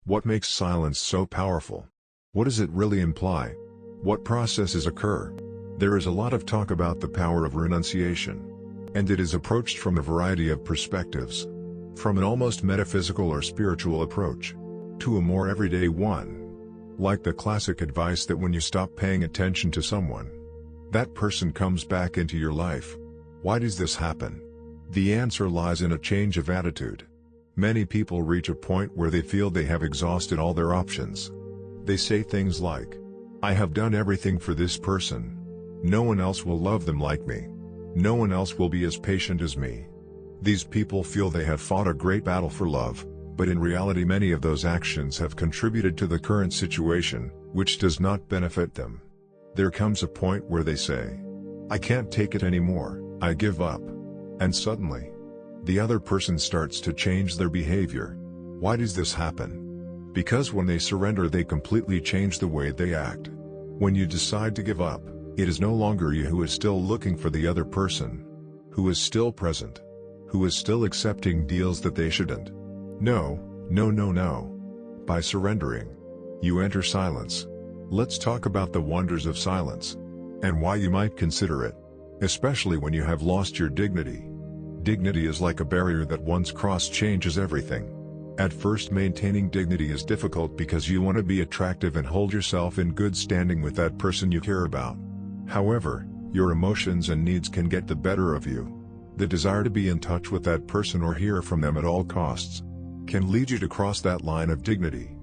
What makes silence so powerful? What does it really imply? What processes occur? There is a lot of talk about the power of renunciation, and it is approached from a variety of perspectives. From an almost metaphysical or spiritual approach, to a more everyday one. Like the classic advice that when you stop paying attention to someone, that person comes back into your life. Why does this happen? The answer lies in a change of attitude. Many people reach a point where they feel they have exhausted all their options. They say things like, "I have done everything for this person. No one else will love them like me. No one else will be as patient as me." These people feel they have fought a great battle for love, but in reality many of those actions have contributed to the current situation, which does not benefit them. There comes a point where they say, "I can't take it anymore, I give up." And suddenly, the other person starts to change their behavior. Why does this happen? Because when they surrender they completely change the way they act. When you decide to give up, it is no longer you who is still looking for the other person, who is still present, who is still accepting deals that they shouldn't. No. By surrendering, you enter silence. Let's talk about the wonders of silence, and why you might consider it, especially when you have lost your dignity. Dignity is like a barrier that once crossed changes everything. At first maintaining dignity is difficult because you want to be attractive and hold yourself in good standing with that person you care about. However, your emotions and needs can get the better of you. The desire to be in touch with that person or hear from them at all costs can lead you to cross that line of dignity.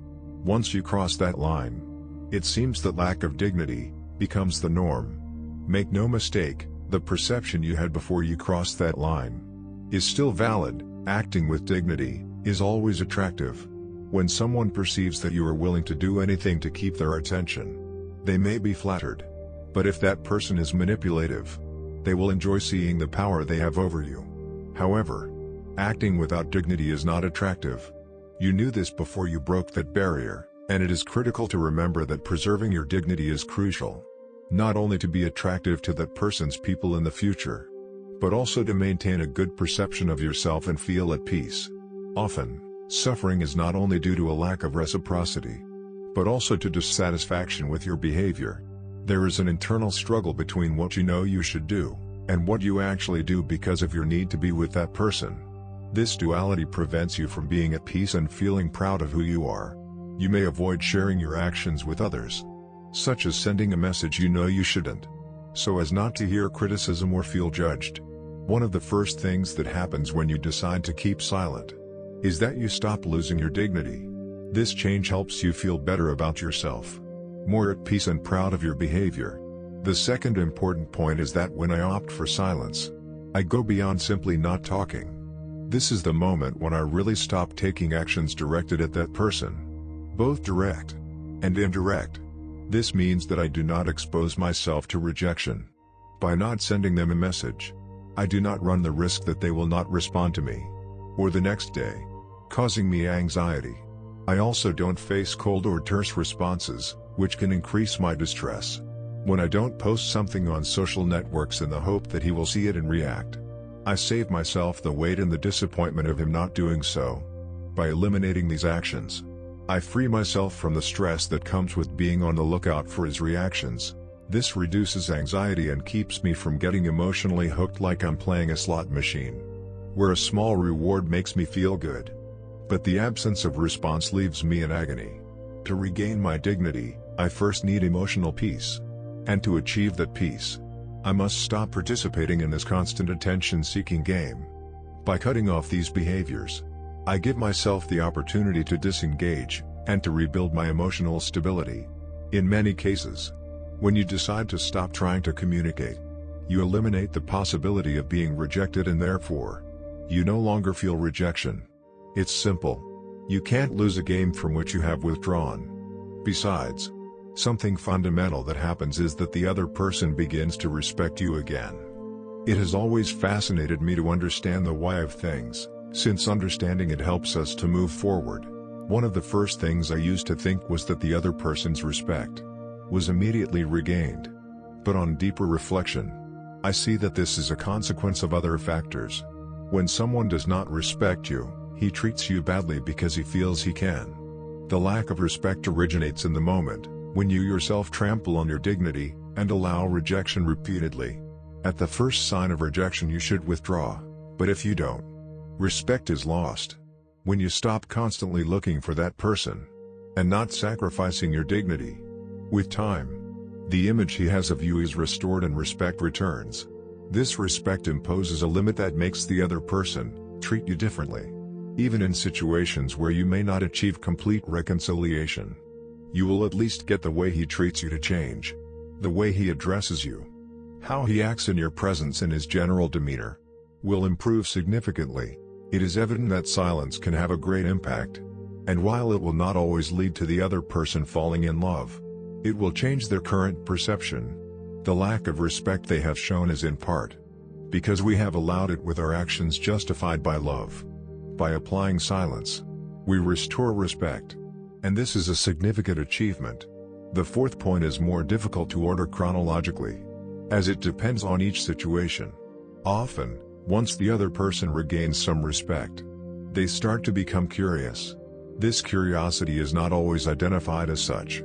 Once you cross that line, it seems that lack of dignity becomes the norm. Make no mistake, the perception you had before you crossed that line is still valid. Acting with dignity is always attractive. When someone perceives that you are willing to do anything to keep their attention, they may be flattered. But if that person is manipulative, they will enjoy seeing the power they have over you. However, acting without dignity is not attractive. You knew this before you broke that barrier, and it is critical to remember that preserving your dignity is crucial. Not only to be attractive to that person's people in the future, but also to maintain a good perception of yourself and feel at peace. Often, suffering is not only due to a lack of reciprocity, but also to dissatisfaction with your behavior. There is an internal struggle between what you know you should do, and what you actually do because of your need to be with that person. This duality prevents you from being at peace and feeling proud of who you are. You may avoid sharing your actions with others, such as sending a message you know you shouldn't, so as not to hear criticism or feel judged. One of the first things that happens when you decide to keep silent is that you stop losing your dignity. This change helps you feel better about yourself, more at peace and proud of your behavior. The second important point is that when I opt for silence, I go beyond simply not talking. This is the moment when I really stop taking actions directed at that person, both direct and indirect. This means that I do not expose myself to rejection. By not sending them a message, I do not run the risk that they will not respond to me, or the next day, causing me anxiety. I also don't face cold or terse responses, which can increase my distress. When I don't post something on social networks in the hope that he will see it and react, I save myself the weight and the disappointment of him not doing so. By eliminating these actions, I free myself from the stress that comes with being on the lookout for his reactions. This reduces anxiety and keeps me from getting emotionally hooked like I'm playing a slot machine, where a small reward makes me feel good, but the absence of response leaves me in agony. To regain my dignity, I first need emotional peace. And to achieve that peace, I must stop participating in this constant attention-seeking game. By cutting off these behaviors, I give myself the opportunity to disengage, and to rebuild my emotional stability. In many cases, when you decide to stop trying to communicate, you eliminate the possibility of being rejected and therefore, you no longer feel rejection. It's simple. You can't lose a game from which you have withdrawn. Besides, something fundamental that happens is that the other person begins to respect you again. It has always fascinated me to understand the why of things, since understanding it helps us to move forward. One of the first things I used to think was that the other person's respect was immediately regained. But on deeper reflection, I see that this is a consequence of other factors. When someone does not respect you, he treats you badly because he feels he can. The lack of respect originates in the moment, when you yourself trample on your dignity, and allow rejection repeatedly. At the first sign of rejection you should withdraw, but if you don't, respect is lost. When you stop constantly looking for that person, and not sacrificing your dignity, with time, the image he has of you is restored and respect returns. This respect imposes a limit that makes the other person treat you differently. Even in situations where you may not achieve complete reconciliation, you will at least get the way he treats you to change. The way he addresses you, how he acts in your presence, and his general demeanor will improve significantly. It is evident that silence can have a great impact, and while it will not always lead to the other person falling in love, it will change their current perception. The lack of respect they have shown is in part because we have allowed it, with our actions justified by love. By applying silence, we restore respect, and this is a significant achievement. The fourth point is more difficult to order chronologically, as it depends on each situation. Often, once the other person regains some respect, they start to become curious. This curiosity is not always identified as such,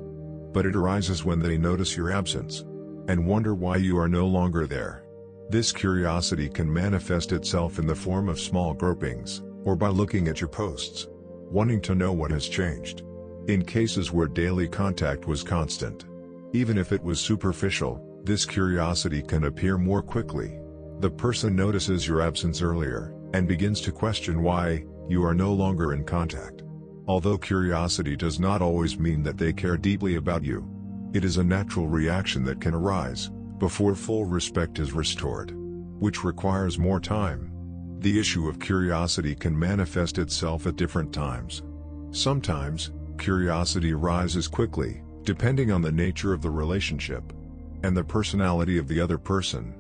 but it arises when they notice your absence, and wonder why you are no longer there. This curiosity can manifest itself in the form of small gropings, or by looking at your posts, wanting to know what has changed. In cases where daily contact was constant, even if it was superficial, this curiosity can appear more quickly. The person notices your absence earlier, and begins to question why you are no longer in contact. Although curiosity does not always mean that they care deeply about you, it is a natural reaction that can arise before full respect is restored, which requires more time. The issue of curiosity can manifest itself at different times. Sometimes, curiosity arises quickly, depending on the nature of the relationship and the personality of the other person.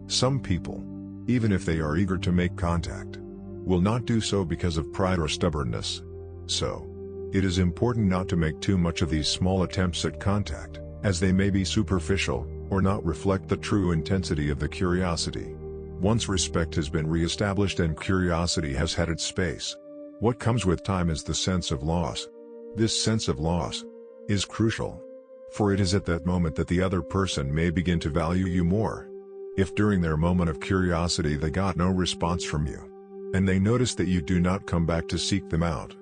Some people, even if they are eager to make contact, will not do so because of pride or stubbornness. So, it is important not to make too much of these small attempts at contact, as they may be superficial, or not reflect the true intensity of the curiosity. Once respect has been re-established and curiosity has had its space, what comes with time is the sense of loss. This sense of loss is crucial, for it is at that moment that the other person may begin to value you more. If during their moment of curiosity they got no response from you, and they notice that you do not come back to seek them out,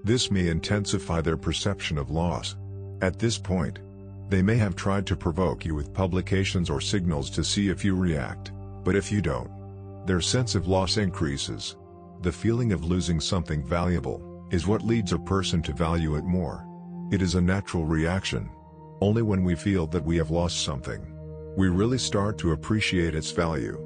this may intensify their perception of loss. At this point, they may have tried to provoke you with publications or signals to see if you react, but if you don't, their sense of loss increases. The feeling of losing something valuable is what leads a person to value it more. It is a natural reaction. Only when we feel that we have lost something, we really start to appreciate its value.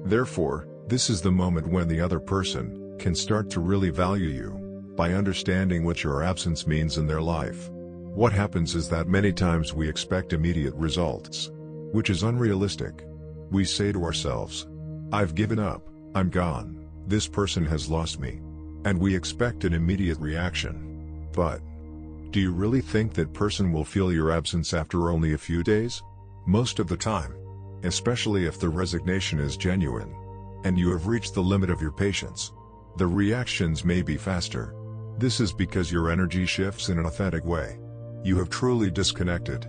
Therefore, this is the moment when the other person can start to really value you, by understanding what your absence means in their life. What happens is that many times we expect immediate results, which is unrealistic. We say to ourselves, "I've given up, I'm gone, this person has lost me," and we expect an immediate reaction. But, do you really think that person will feel your absence after only a few days? Most of the time, especially if the resignation is genuine, and you have reached the limit of your patience, the reactions may be faster. This is because your energy shifts in an authentic way. You have truly disconnected,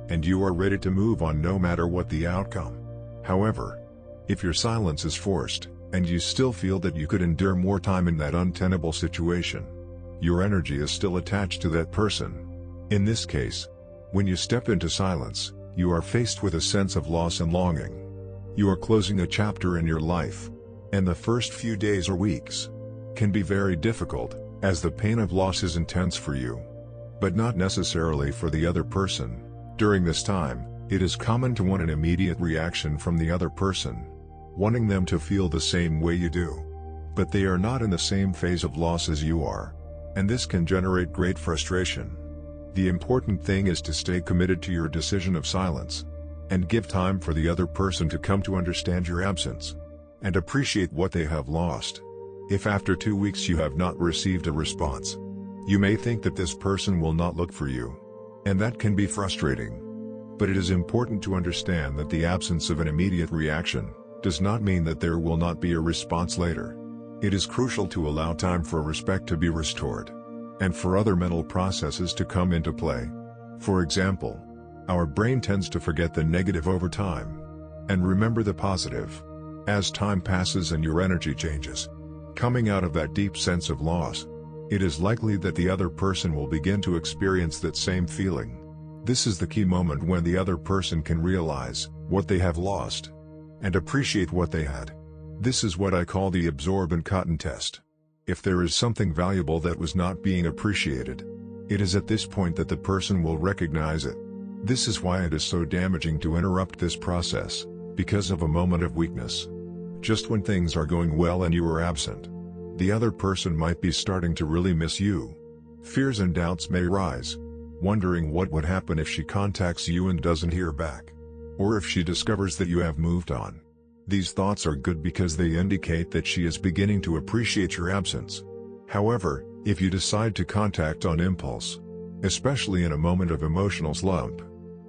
and you are ready to move on no matter what the outcome. However, if your silence is forced, and you still feel that you could endure more time in that untenable situation, your energy is still attached to that person. In this case, when you step into silence, you are faced with a sense of loss and longing. You are closing a chapter in your life, and the first few days or weeks can be very difficult, as the pain of loss is intense for you, but not necessarily for the other person. During this time, it is common to want an immediate reaction from the other person, wanting them to feel the same way you do. But they are not in the same phase of loss as you are, and this can generate great frustration. The important thing is to stay committed to your decision of silence, and give time for the other person to come to understand your absence, and appreciate what they have lost. If after 2 weeks you have not received a response, you may think that this person will not look for you, and that can be frustrating. But it is important to understand that the absence of an immediate reaction does not mean that there will not be a response later. It is crucial to allow time for respect to be restored. and for other mental processes to come into play. For example, our brain tends to forget the negative over time and remember the positive. As time passes and your energy changes, coming out of that deep sense of loss, it is likely that the other person will begin to experience that same feeling. This is the key moment when the other person can realize what they have lost and appreciate what they had. This is what I call the absorb and cotton test. If there is something valuable that was not being appreciated, it is at this point that the person will recognize it. This is why it is so damaging to interrupt this process, because of a moment of weakness. Just when things are going well and you are absent, the other person might be starting to really miss you. Fears and doubts may rise, wondering what would happen if she contacts you and doesn't hear back, or if she discovers that you have moved on. These thoughts are good because they indicate that she is beginning to appreciate your absence. However, if you decide to contact on impulse, especially in a moment of emotional slump,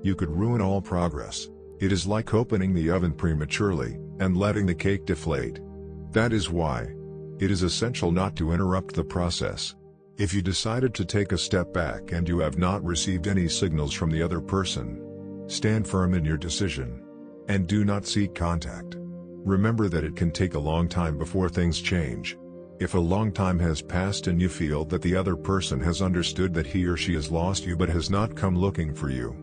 you could ruin all progress. It is like opening the oven prematurely and letting the cake deflate. That is why it is essential not to interrupt the process. If you decided to take a step back and you have not received any signals from the other person, stand firm in your decision and do not seek contact. Remember that it can take a long time before things change. If a long time has passed and you feel that the other person has understood that he or she has lost you but has not come looking for you,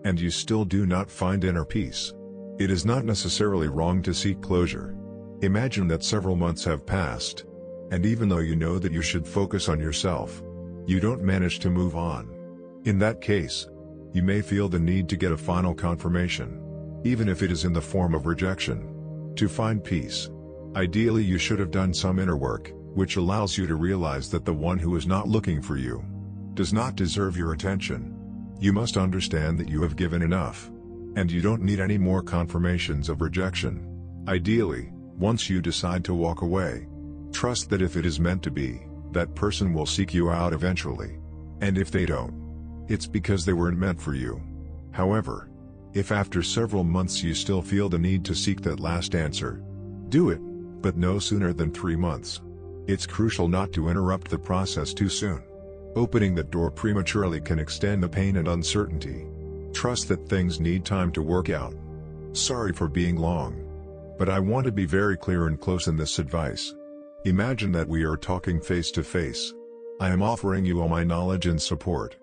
and you still do not find inner peace, it is not necessarily wrong to seek closure. Imagine that several months have passed, and even though you know that you should focus on yourself, you don't manage to move on. In that case, you may feel the need to get a final confirmation, even if it is in the form of rejection. To find peace, ideally you should have done some inner work, which allows you to realize that the one who is not looking for you does not deserve your attention. You must understand that you have given enough, and you don't need any more confirmations of rejection. Ideally, once you decide to walk away, trust that if it is meant to be, that person will seek you out eventually. And if they don't, it's because they weren't meant for you. However, if after several months you still feel the need to seek that last answer, do it, but no sooner than 3 months. It's crucial not to interrupt the process too soon. Opening that door prematurely can extend the pain and uncertainty. Trust that things need time to work out. Sorry for being long, but I want to be very clear and close in this advice. Imagine that we are talking face to face. I am offering you all my knowledge and support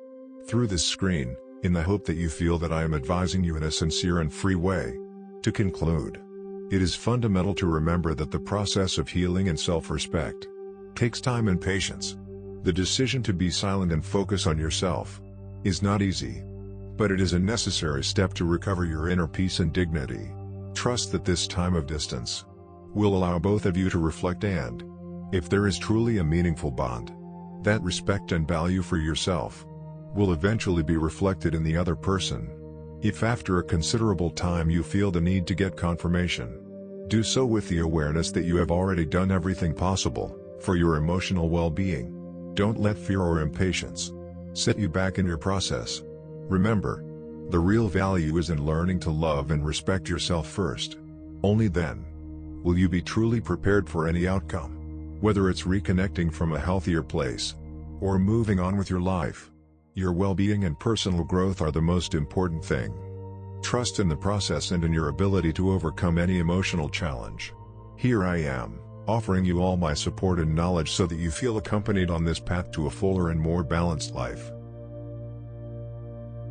through this screen, in the hope that you feel that I am advising you in a sincere and free way. To conclude, it is fundamental to remember that the process of healing and self-respect takes time and patience. The decision to be silent and focus on yourself is not easy, but it is a necessary step to recover your inner peace and dignity. Trust that this time of distance will allow both of you to reflect and, if there is truly a meaningful bond, that respect and value for yourself will eventually be reflected in the other person. If after a considerable time you feel the need to get confirmation, do so with the awareness that you have already done everything possible for your emotional well-being. Don't let fear or impatience set you back in your process. Remember, the real value is in learning to love and respect yourself first. Only then will you be truly prepared for any outcome, whether it's reconnecting from a healthier place or moving on with your life. Your well-being and personal growth are the most important thing. Trust in the process and in your ability to overcome any emotional challenge. Here I am, offering you all my support and knowledge so that you feel accompanied on this path to a fuller and more balanced life.